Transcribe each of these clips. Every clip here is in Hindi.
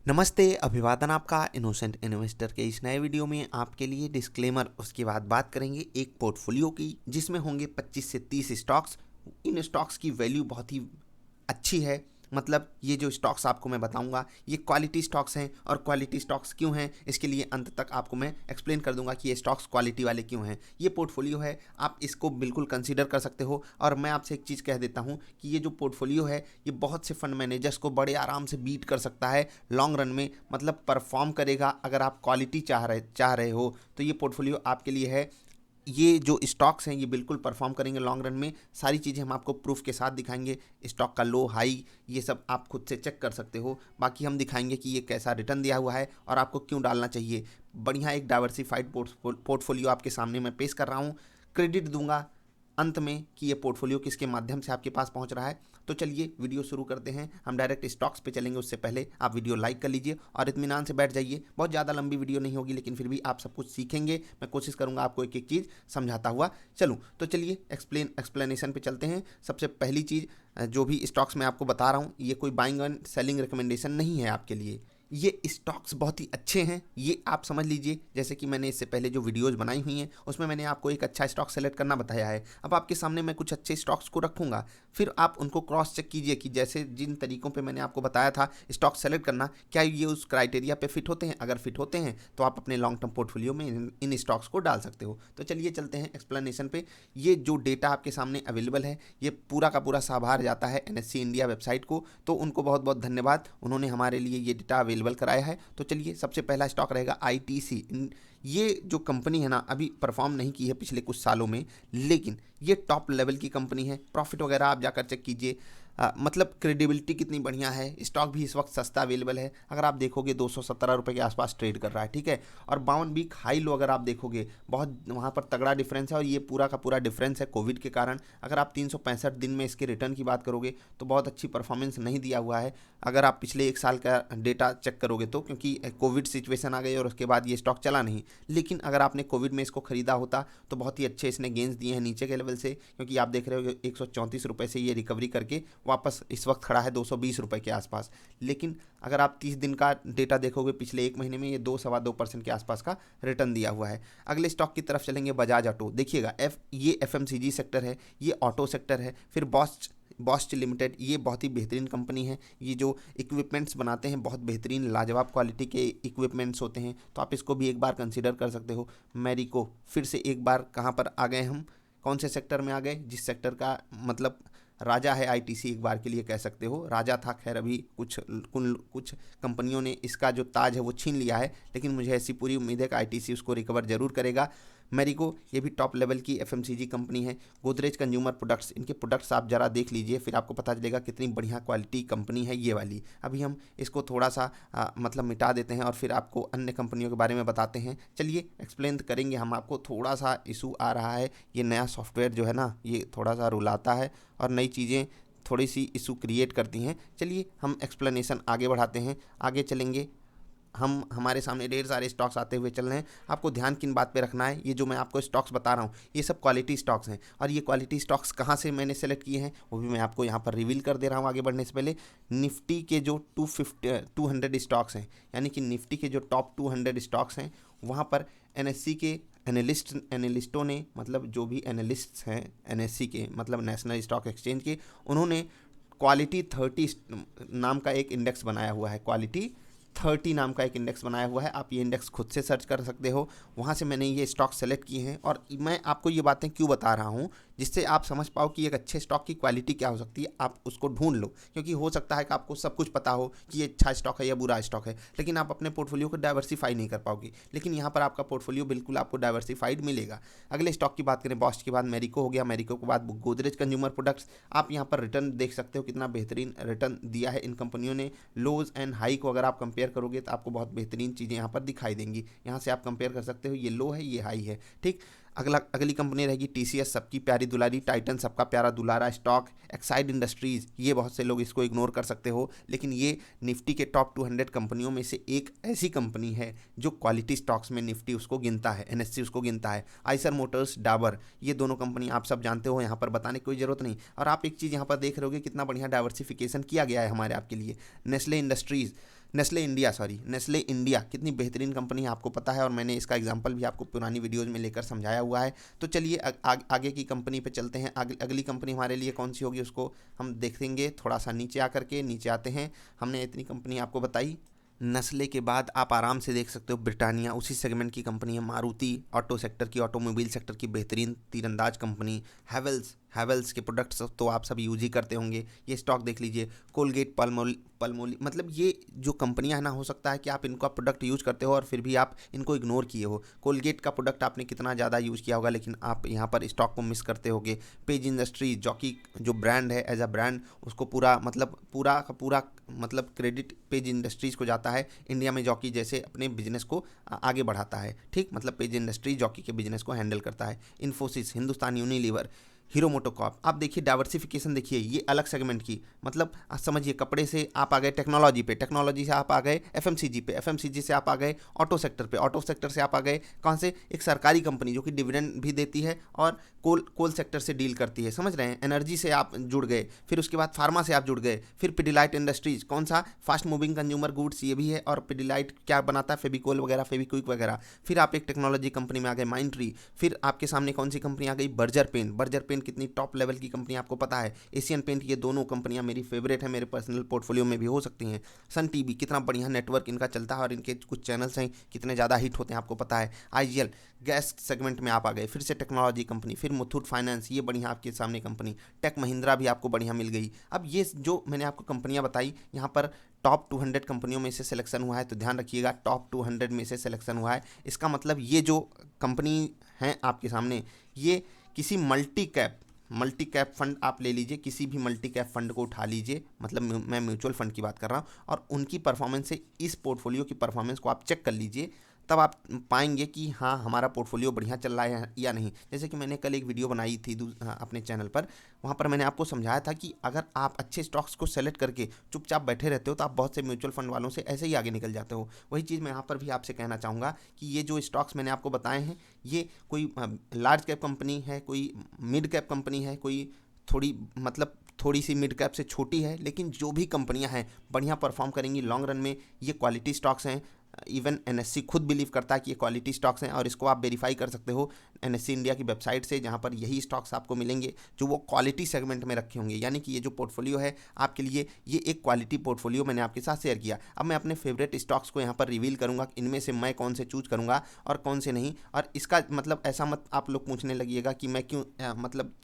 नमस्ते, अभिवादन आपका इनोसेंट इन्वेस्टर के इस नए वीडियो में आपके लिए डिस्क्लेमर। उसके बाद बात करेंगे एक पोर्टफोलियो की जिसमें होंगे 25 से 30 स्टॉक्स। इन स्टॉक्स की वैल्यू बहुत ही अच्छी है। मतलब ये जो स्टॉक्स आपको मैं बताऊंगा ये क्वालिटी स्टॉक्स हैं, और क्वालिटी स्टॉक्स क्यों हैं इसके लिए अंत तक आपको मैं एक्सप्लेन कर दूंगा कि ये स्टॉक्स क्वालिटी वाले क्यों हैं। ये पोर्टफोलियो है, आप इसको बिल्कुल कंसीडर कर सकते हो। और मैं आपसे एक चीज़ कह देता हूँ कि ये जो पोर्टफोलियो है ये बहुत से फंड मैनेजर्स को बड़े आराम से बीट कर सकता है लॉन्ग रन में। मतलब परफॉर्म करेगा। अगर आप क्वालिटी चाह रहे हो तो ये पोर्टफोलियो आपके लिए है। ये जो स्टॉक्स हैं ये बिल्कुल परफॉर्म करेंगे लॉन्ग रन में। सारी चीज़ें हम आपको प्रूफ के साथ दिखाएंगे। स्टॉक का लो हाई ये सब आप खुद से चेक कर सकते हो। बाकी हम दिखाएंगे कि ये कैसा रिटर्न दिया हुआ है और आपको क्यों डालना चाहिए। बढ़िया एक डाइवर्सिफाइड पोर्टफोलियो आपके सामने मैं पेश कर रहा हूँ। क्रेडिट दूंगा अंत में कि ये पोर्टफोलियो किसके माध्यम से आपके पास पहुंच रहा है। तो चलिए वीडियो शुरू करते हैं। हम डायरेक्ट स्टॉक्स पे चलेंगे, उससे पहले आप वीडियो लाइक कर लीजिए और इत्मीनान से बैठ जाइए। बहुत ज़्यादा लंबी वीडियो नहीं होगी लेकिन फिर भी आप सब कुछ सीखेंगे। मैं कोशिश करूंगा आपको एक एक चीज़ समझाता हुआ चलूँ। तो चलिए एक्सप्लेनेशन पे चलते हैं। सबसे पहली चीज़, जो भी स्टॉक्स मैं आपको बता रहा हूँ ये कोई बाइंग एंड सेलिंग रिकमेंडेशन नहीं है आपके लिए। ये स्टॉक्स बहुत ही अच्छे हैं, ये आप समझ लीजिए। जैसे कि मैंने इससे पहले जो वीडियोस बनाई हुई हैं उसमें मैंने आपको एक अच्छा स्टॉक सेलेक्ट करना बताया है। अब आपके सामने मैं कुछ अच्छे स्टॉक्स को रखूंगा, फिर आप उनको क्रॉस चेक कीजिए कि जैसे जिन तरीकों पे मैंने आपको बताया था स्टॉक सेलेक्ट करना, क्या ये उस क्राइटेरिया पे फिट होते हैं। अगर फिट होते हैं तो आप अपने लॉन्ग टर्म पोर्टफोलियो में इन स्टॉक्स को डाल सकते हो। तो चलिए चलते हैं एक्सप्लेनेशन पे। ये जो डेटा आपके सामने अवेलेबल है ये पूरा का पूरा साभार जाता है एनएससी इंडिया वेबसाइट को। तो उनको बहुत बहुत धन्यवाद, उन्होंने हमारे लिए ये डेटा अवेलेबल कराया है। तो चलिए सबसे पहला स्टॉक रहेगा आईटीसी। ये जो कंपनी है ना अभी परफॉर्म नहीं की है पिछले कुछ सालों में, लेकिन ये टॉप लेवल की कंपनी है। प्रॉफिट वगैरह आप जाकर चेक कीजिए। मतलब क्रेडिबिलिटी कितनी बढ़िया है। स्टॉक भी इस वक्त सस्ता अवेलेबल है। अगर आप देखोगे 217 रुपये के आसपास ट्रेड कर रहा है, ठीक है। और 52 वीक हाई लो अगर आप देखोगे बहुत वहाँ पर तगड़ा डिफरेंस है, और ये पूरा का पूरा डिफरेंस है कोविड के कारण। अगर आप 365 दिन में इसके रिटर्न की बात करोगे तो बहुत अच्छी परफॉर्मेंस नहीं दिया हुआ है। अगर आप पिछले एक साल का डेटा चेक करोगे तो, क्योंकि कोविड सिचुएशन आ गई और उसके बाद ये स्टॉक चला नहीं। लेकिन अगर आपने कोविड में इसको खरीदा होता तो बहुत ही अच्छे इसने गेंस दिए हैं नीचे के लेवल से, क्योंकि आप देख रहे हो 134 रुपये से ये रिकवरी करके वापस इस वक्त खड़ा है 220 रुपये के आसपास। लेकिन अगर आप 30 दिन का डेटा देखोगे पिछले एक महीने में ये 2 सवा 2% के आसपास का रिटर्न दिया हुआ है। अगले स्टॉक की तरफ चलेंगे, बजाज ऑटो। देखिएगा ये एफएमसीजी सेक्टर है, ये ऑटो सेक्टर है। फिर बॉस्च लिमिटेड, ये बहुत ही बेहतरीन कंपनी है। ये जो इक्विपमेंट्स बनाते हैं बहुत बेहतरीन लाजवाब क्वालिटी के इक्विपमेंट्स होते हैं, तो आप इसको भी एक बार कंसीडर कर सकते हो। मैरिको, फिर से एक बार कहाँ पर आ गए हम, कौन से सेक्टर में आ गए, जिस सेक्टर का मतलब राजा है आईटीसी, एक बार के लिए कह सकते हो। राजा था, खैर अभी कुछ कंपनियों ने इसका जो ताज है वो छीन लिया है, लेकिन मुझे ऐसी पूरी उम्मीद है कि आईटीसी उसको रिकवर जरूर करेगा। मैरिको ये भी टॉप लेवल की एफएमसीजी कंपनी है। गोदरेज कंज्यूमर प्रोडक्ट्स, इनके प्रोडक्ट्स आप जरा देख लीजिए फिर आपको पता चलेगा कितनी बढ़िया क्वालिटी कंपनी है ये वाली। अभी हम इसको थोड़ा सा मतलब मिटा देते हैं और फिर आपको अन्य कंपनियों के बारे में बताते हैं। चलिए एक्सप्लेन करेंगे हम आपको। थोड़ा सा इशू आ रहा है, ये नया सॉफ्टवेयर जो है ना ये थोड़ा सा रुलाता है और नई चीज़ें थोड़ी सी इशू क्रिएट करती हैं। चलिए हम एक्सप्लेनेशन आगे बढ़ाते हैं, आगे चलेंगे। हम हमारे सामने ढेर सारे स्टॉक्स आते हुए चल रहे हैं। आपको ध्यान किन बात पे रखना है, ये जो मैं आपको स्टॉक्स बता रहा हूँ ये सब क्वालिटी स्टॉक्स हैं। और ये क्वालिटी स्टॉक्स कहाँ से मैंने सेलेक्ट किए हैं वो भी मैं आपको यहाँ पर रिवील कर दे रहा हूँ आगे बढ़ने से पहले। निफ्टी के जो 200 स्टॉक्स हैं, यानी कि निफ्टी के जो टॉप 200 स्टॉक्स हैं, वहाँ पर एनएससी के एनालिस्टों ने, मतलब जो भी एनालिस्ट्स हैं एनएससी के मतलब नेशनल स्टॉक एक्सचेंज के, उन्होंने क्वालिटी 30 नाम का एक इंडेक्स बनाया हुआ है। क्वालिटी 30 नाम का एक इंडेक्स बनाया हुआ है। आप ये इंडेक्स खुद से सर्च कर सकते हो, वहाँ से मैंने ये स्टॉक सेलेक्ट किए हैं। और मैं आपको ये बातें क्यों बता रहा हूँ, जिससे आप समझ पाओ कि एक अच्छे स्टॉक की क्वालिटी क्या हो सकती है। आप उसको ढूंढ लो, क्योंकि हो सकता है कि आपको सब कुछ पता हो कि ये अच्छा स्टॉक है या बुरा स्टॉक है, लेकिन आप अपने पोर्टफोलियो को डाइवर्सिफाई नहीं कर पाओगे। लेकिन यहाँ पर आपका पोर्टफोलियो बिल्कुल आपको डाइवर्सिफाइड मिलेगा। अगले स्टॉक की बात करें, बॉस्ट के बाद मैरिको हो गया, मैरिको के बाद गोदरेज कंज्यूमर प्रोडक्ट्स। आप यहाँ पर रिटर्न देख सकते हो कितना बेहतरीन रिटर्न दिया है इन कंपनियों ने। लोज एंड हाई को अगर आप कंपेयर करोगे तो आपको बहुत बेहतरीन चीज़ें यहाँ पर दिखाई देंगी। यहाँ से आप कंपेयर कर सकते हो, ये लो है ये हाई है, ठीक। अगली कंपनी रहेगी टीसीएस, सबकी प्यारी दुलारी। टाइटन, सबका प्यारा दुलारा स्टॉक। एक्साइड इंडस्ट्रीज़, ये बहुत से लोग इसको इग्नोर कर सकते हो, लेकिन ये निफ्टी के टॉप 200 कंपनियों में से एक ऐसी कंपनी है जो क्वालिटी स्टॉक्स में निफ्टी उसको गिनता है, एनएससी उसको गिनता है। आइसर मोटर्स, डाबर, ये दोनों कंपनी आप सब जानते हो, यहाँ पर बताने की कोई ज़रूरत नहीं। और आप एक चीज़ यहाँ पर देख रहे होगे कितना बढ़िया डाइवर्सिफिकेशन किया गया है हमारे आपके लिए। नेस्ले इंडस्ट्रीज़, नेस्ले इंडिया कितनी बेहतरीन कंपनी है आपको पता है, और मैंने इसका एग्जांपल भी आपको पुरानी वीडियोज़ में लेकर समझाया हुआ है। तो चलिए आगे की कंपनी पे चलते हैं। अगली कंपनी हमारे लिए कौन सी होगी उसको हम देखेंगे थोड़ा सा नीचे आकर के। नीचे आते हैं, हमने इतनी कंपनी आपको बताई। नेस्ले के बाद आप आराम से देख सकते हो ब्रिटानिया, उसी सेगमेंट की कंपनी है। मारुति ऑटो सेक्टर की, ऑटोमोबाइल सेक्टर की बेहतरीन तीरंदाज कंपनी। हैवेल्स के प्रोडक्ट्स तो आप सब यूज ही करते होंगे, ये स्टॉक देख लीजिए। कोलगेट, पल्मोली, मतलब ये जो कंपनियां है ना, हो सकता है कि आप इनका प्रोडक्ट यूज़ करते हो और फिर भी आप इनको इग्नोर किए हो। कोलगेट का प्रोडक्ट आपने कितना ज़्यादा यूज़ किया होगा, लेकिन आप यहाँ पर स्टॉक को मिस करते होगे। पेज इंडस्ट्री, जॉकी जो ब्रांड है एज अ ब्रांड, उसको पूरा का पूरा क्रेडिट पेज इंडस्ट्रीज़ को जाता है। इंडिया में जॉकी जैसे अपने बिजनेस को आगे बढ़ाता है, ठीक, मतलब पेज इंडस्ट्री जॉकी के बिजनेस को हैंडल करता है। Infosys, Hindustan Unilever, hero MotoCorp. आप देखिए डाइवर्सिफिकेशन, देखिए ये अलग सेगमेंट की, मतलब आप समझिए कपड़े से आप आ गए टेक्नोलॉजी पे, टेक्नोलॉजी से आप आ गए एफएमसीजी पे, एफएमसीजी से आप आ गए ऑटो सेक्टर पे, ऑटो सेक्टर से आप आ गए कहाँ से, एक सरकारी कंपनी जो कि डिविडेंड भी देती है और कोल सेक्टर से डील करती है, समझ रहे हैं। एनर्जी से आप जुड़ गए, फिर उसके बाद फार्मा से आप जुड़ गए, फिर पिडिलाइट इंडस्ट्रीज, कौन सा, फास्ट मूविंग कंज्यूमर गुड्स, ये भी है। और पिडिलाइट क्या बनाता है, फेविकोल वगैरह, फेविक्विक वगैरह। फिर आप एक टेक्नोलॉजी कंपनी में आ गए माइंडट्री। फिर आपके सामने कौन सी कंपनी आ गई, बर्जर पेंट कितनी टॉप लेवल की कंपनी आपको पता है। एशियन पेंट, ये दोनों कंपनियां मेरी फेवरेट है, मेरे पर्सनल पोर्टफोलियो में भी हो सकती हैं। सन टीवी, कितना बढ़िया नेटवर्क इनका चलता है और इनके कुछ चैनल्स हैं कितने ज़्यादा हिट होते हैं आपको पता है। आईजीएल, गैस सेगमेंट में आप आ गए, फिर से टेक्नोलॉजी कंपनी। फिर मुथूट फाइनेंस, ये बढ़िया आपके सामने कंपनी। टेक महिंद्रा भी आपको बढ़िया मिल गई। अब ये जो मैंने आपको कंपनियां बताई, यहाँ पर टॉप 200 कंपनियों में से सिलेक्शन हुआ है, तो ध्यान रखिएगा टॉप 200 में से सिलेक्शन हुआ है। इसका मतलब ये जो कंपनी है आपके सामने, ये किसी मल्टी कैप फंड आप ले लीजिए, किसी भी मल्टी कैप फंड को उठा लीजिए, मतलब मैं म्यूचुअल फंड की बात कर रहा हूँ, और उनकी परफॉर्मेंस से इस पोर्टफोलियो की परफॉर्मेंस को आप चेक कर लीजिए, तब आप पाएंगे कि हाँ हमारा पोर्टफोलियो बढ़िया चल रहा है या नहीं। जैसे कि मैंने कल एक वीडियो बनाई थी अपने चैनल पर, वहाँ पर मैंने आपको समझाया था कि अगर आप अच्छे स्टॉक्स को सेलेक्ट करके चुपचाप बैठे रहते हो तो आप बहुत से म्यूचुअल फंड वालों से ऐसे ही आगे निकल जाते हो। वही चीज़ मैं यहाँ पर भी आपसे कहना चाहूँगा कि ये जो स्टॉक्स मैंने आपको बताए हैं, ये कोई लार्ज कैप कंपनी है, कोई मिड कैप कंपनी है, कोई थोड़ी सी मिड कैप से छोटी है, लेकिन जो भी कंपनियां हैं बढ़िया परफॉर्म करेंगी लॉन्ग रन में। ये क्वालिटी स्टॉक्स हैं। इवन एनएससी खुद बिलीव करता है कि ये क्वालिटी स्टॉक्स हैं, और इसको आप वेरीफाई कर सकते हो एनएससी इंडिया की वेबसाइट से, जहां पर यही स्टॉक्स आपको मिलेंगे जो वो क्वालिटी सेगमेंट में रखे होंगे। यानी कि ये जो पोर्टफोलियो है आपके लिए, ये एक क्वालिटी पोर्टफोलियो मैंने आपके साथ शेयर किया। अब मैं अपने फेवरेट स्टॉक्स को यहाँ पर रिवील करूँगा, इनमें से मैं कौन से चूज करूँगा और कौन से नहीं। और इसका मतलब ऐसा मत आप लोग पूछने लगिएगा कि मैं क्यों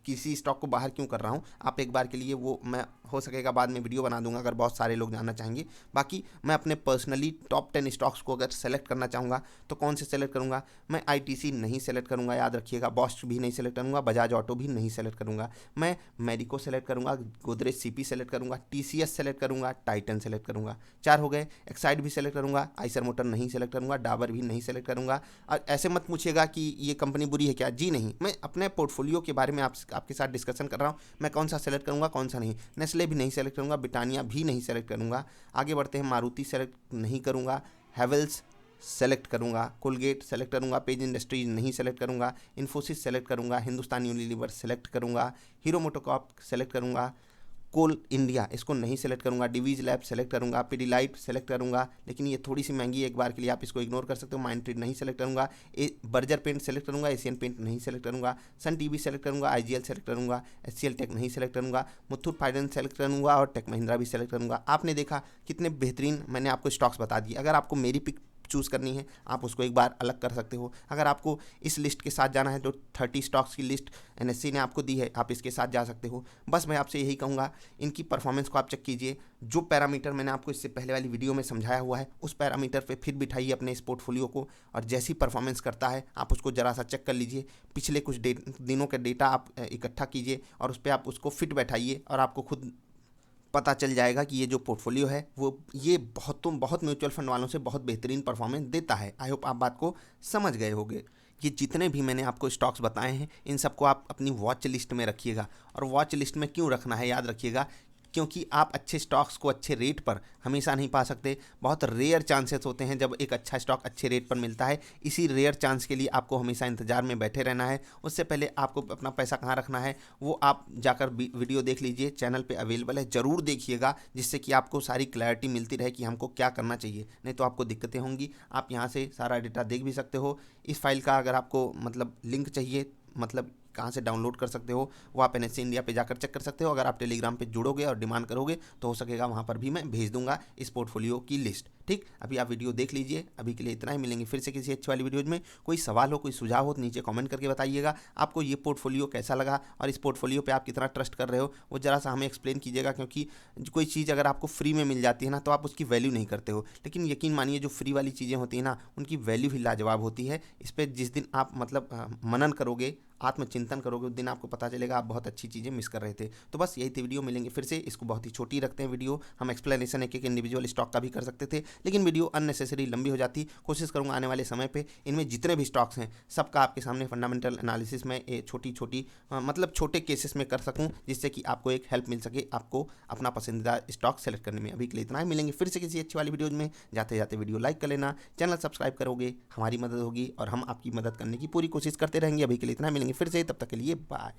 किसी स्टॉक को बाहर क्यों कर रहा हूँ। आप एक बार के लिए वो मैं हो सकेगा बाद में वीडियो बना दूंगा अगर बहुत सारे लोग जानना चाहेंगे। बाकी मैं अपने पर्सनली टॉप 10 स्टॉक्स को अगर सेलेक्ट करना चाहूँगा तो कौन से सेलेक्ट करूँगा, मैं आईटीसी नहीं सेलेक्ट करूँगा, याद रखिएगा। बॉस्च भी नहीं सेलेक्ट करूँगा, बजाज ऑटो भी नहीं सेलेक्ट करूँगा। मैं मैरिको सेलेक्ट करूँगा, गोदरेज सीपी सेलेक्ट करूँगा, टीसीएस सेलेक्ट करूँगा, टाइटन सेलेक्ट करूँगा। 4 हो गए। एक्साइड भी सेलेक्ट करूँगा, आइसर मोटर नहीं सेलेक्ट करूँगा, डाबर भी नहीं सेलेक्ट करूँगा। और ऐसे मत पूछिएगा कि ये कंपनी बुरी है क्या, जी नहीं, मैं अपने पोर्टफोलियो के बारे में आपके साथ डिस्कशन कर रहा हूँ। मैं कौन सा सेलेक्ट करूँगा कौन सा नहीं। नेस्ले भी नहीं सेलेक्ट करूँगा, ब्रिटानिया भी नहीं सेलेक्ट करूँगा। आगे बढ़ते हैं, मारुति सेलेक्ट नहीं करूँगा, हैवेल्स सेलेक्ट करूँगा, कोलगेट सेलेक्ट करूँगा, पेज इंडस्ट्रीज नहीं सेलेक्ट करूँगा, इन्फोसिस सेलेक्ट करूँगा, हिंदुस्तान यूनिलीवर सेलेक्ट करूँगा, हीरो मोटोकॉर्प सेलेक्ट करूँगा, कोल इंडिया इसको नहीं सेलेक्ट करूँगा, डिवीज लैब सेलेक्ट करूँगा, पिडिलाइट सेलेक्ट करूँगा, लेकिन ये थोड़ी सी महंगी है, एक बार के लिए आप इसको इग्नोर कर सकते हो। माइंडट्री नहीं सेलेक्ट करूँगा, बर्जर पेंट सेलेक्ट करूँगा, एशियन पेंट नहीं सेलेक्ट करूँगा, सन टीवी सेलेक्ट करूँगा, आईजीएल सेलेक्ट करूँगा, एचसीएल टेक नहीं सेलेक्ट करूँगा, मुथूट फाइनेंस सेलेक्ट करूँगा और टेक महिंद्रा भी सेलेक्ट करूँगा। आपने देखा कितने बेहतरीन मैंने आपको स्टॉक्स बता दिए। अगर आपको मेरी पिक चूज़ करनी है आप उसको एक बार अलग कर सकते हो। अगर आपको इस लिस्ट के साथ जाना है तो 30 स्टॉक्स की लिस्ट एनएससी ने आपको दी है, आप इसके साथ जा सकते हो। बस मैं आपसे यही कहूँगा, इनकी परफॉर्मेंस को आप चेक कीजिए। जो पैरामीटर मैंने आपको इससे पहले वाली वीडियो में समझाया हुआ है उस पैरामीटर पे फिर बिठाइए अपने इस पोर्टफोलियो को, और जैसी परफॉर्मेंस करता है आप उसको ज़रा सा चेक कर लीजिए। पिछले कुछ दिनों का डेटा आप इकट्ठा कीजिए और उस पर आप उसको फिट बैठाइए, और आपको खुद पता चल जाएगा कि ये जो पोर्टफोलियो है वो ये बहुत म्यूचुअल फंड वालों से बहुत बेहतरीन परफॉर्मेंस देता है। आई होप आप बात को समझ गए होंगे। ये जितने भी मैंने आपको स्टॉक्स बताए हैं इन सबको आप अपनी वॉच लिस्ट में रखिएगा। और वॉच लिस्ट में क्यों रखना है याद रखिएगा, क्योंकि आप अच्छे स्टॉक्स को अच्छे रेट पर हमेशा नहीं पा सकते। बहुत रेयर चांसेस होते हैं जब एक अच्छा स्टॉक अच्छे रेट पर मिलता है। इसी रेयर चांस के लिए आपको हमेशा इंतजार में बैठे रहना है। उससे पहले आपको अपना पैसा कहाँ रखना है वो आप जाकर वीडियो देख लीजिए, चैनल पे अवेलेबल है, ज़रूर देखिएगा, जिससे कि आपको सारी क्लैरिटी मिलती रहे कि हमको क्या करना चाहिए। नहीं तो आपको दिक्कतें होंगी। आप यहाँ से सारा डेटा देख भी सकते हो। इस फाइल का अगर आपको मतलब लिंक चाहिए, मतलब कहाँ से डाउनलोड कर सकते हो, वो आप एनएससी इंडिया पे जाकर चेक कर सकते हो। अगर आप टेलीग्राम पे जुड़ोगे और डिमांड करोगे तो हो सकेगा वहाँ पर भी मैं भेज दूंगा इस पोर्टफोलियो की लिस्ट। ठीक, अभी आप वीडियो देख लीजिए। अभी के लिए इतना ही, मिलेंगे फिर से किसी अच्छी वाली वीडियोज में। कोई सवाल हो, कोई सुझाव हो तो नीचे कमेंट करके बताइएगा। आपको ये पोर्टफोलियो कैसा लगा और इस पोर्टफोलियो पे आप कितना ट्रस्ट कर रहे हो वो जरा सा हमें एक्सप्लेन कीजिएगा। क्योंकि कोई चीज़ अगर आपको फ्री में मिल जाती है ना तो आप उसकी वैल्यू नहीं करते हो, लेकिन यकीन मानिए जो फ्री वाली चीज़ें होती हैं ना उनकी वैल्यू ही लाजवाब होती है। इस पर जिस दिन आप मतलब मनन करोगे, आत्मचिंतन करोगे, उस दिन आपको पता चलेगा आप बहुत अच्छी चीज़ें मिस कर रहे थे। तो बस यही थी वीडियो, मिलेंगे फिर से। इसको बहुत ही छोटी रखते हैं वीडियो, हम एक्सप्लेनेशन एक एक इंडिविजुअल स्टॉक का भी कर सकते थे, लेकिन वीडियो अननेसेसरी लंबी हो जाती। कोशिश करूंगा आने वाले समय पे इनमें जितने भी स्टॉक्स हैं सबका आपके सामने फंडामेंटल एनालिसिस में छोटी छोटी मतलब छोटे केसेस में कर सकूं, जिससे कि आपको एक हेल्प मिल सके आपको अपना पसंदीदा स्टॉक सेलेक्ट करने में। अभी के लिए इतना ही, मिलेंगे फिर से किसी अच्छी वाली वीडियोज में। जाते जाते वीडियो लाइक कर लेना, चैनल सब्सक्राइब करोगे, हमारी मदद होगी और हम आपकी मदद करने की पूरी कोशिश करते रहेंगे। अभी के लिए इतना, मिलेंगे फिर से, तब तक के लिए बाय।